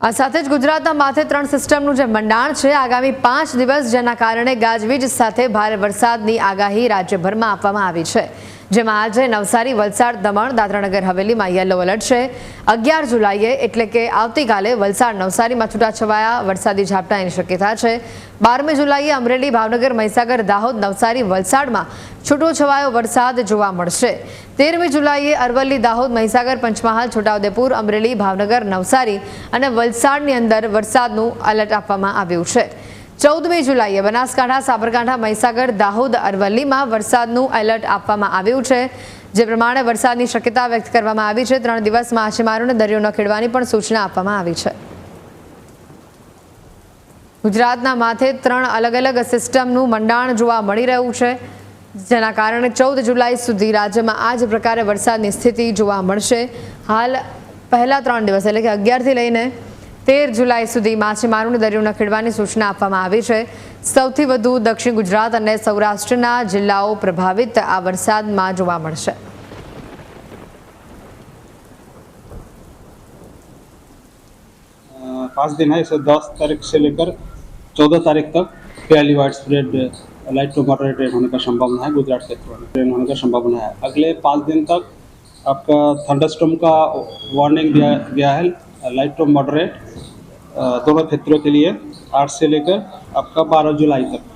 આ સાથે જ ગુજરાતના માથે 3 સિસ્ટમનું જે મંડાણ છે આગામી 5 દિવસ, જેના કારણે ગાજવીજ સાથે ભારે વરસાદની આગાહી રાજ્યભરમાં આપવામાં આવી છે, જેમાં આજે નવસારી, વલસાડ, દમણ, દાદરાનગર હવેલીમાં યલો એલર્ટ છે। 11 જુલાઈએ એટલે કે આવતીકાલે વલસાડ, નવસારીમાં છૂટાછવાયા વરસાદી ઝાપટાની શક્યતા છે। 12મી જુલાઈએ અમરેલી, ભાવનગર, મહીસાગર, દાહોદ, નવસારી, વલસાડમાં છૂટોછવાયો વરસાદ જોવા મળશે। 13મી જુલાઈએ અરવલ્લી, દાહોદ, મહીસાગર, પંચમહાલ, છોટાઉદેપુર, અમરેલી, ભાવનગર, નવસારી અને વલસાડની અંદર વરસાદનું એલર્ટ આપવામાં આવ્યું છે। 14મી જુલાઈએ બનાસકાંઠા, સાબરકાંઠા, મહીસાગર, દાહોદ, અરવલ્લીમાં વરસાદનું એલર્ટ આપવામાં આવ્યું છે, જે પ્રમાણે વરસાદની શક્યતા વ્યક્ત કરવામાં આવી છે। 3 દિવસમાં માછીમારોને દરિયો ન ખેડવાની પણ સૂચના આપવામાં આવી છે। ગુજરાતના માથે 3 અલગ અલગ સિસ્ટમનું મંડાણ જોવા મળી રહ્યું છે, જેના કારણે 14 જુલાઈ સુધી રાજ્યમાં આ જ પ્રકારે વરસાદની સ્થિતિ જોવા મળશે। હાલ પહેલા 3 દિવસ એટલે કે 11થી લઈને 13 જુલાઈ સુધી માછીમારોને દરિયો ન ખેડવાની સૂચના આપવામાં આવી છે। સૌથી વધુ દક્ષિણ ગુજરાત અને સૌરાષ્ટ્રના જિલ્લાઓ પ્રભાવિત આ વરસાદમાં જોવા મળશે। पाँच दिन है, इसे 10 तारीख से लेकर 14 तारीख तक फैली widespread light to moderate rain होने का संभावना है। गुजरात क्षेत्र में रेन होने का संभावना है। अगले 5 दिन तक आपका थंडरस्टॉर्म का वार्निंग दिया गया है, लाइट टू मॉडरेट दोनों क्षेत्रों के लिए 8 से लेकर आपका 12 जुलाई तक।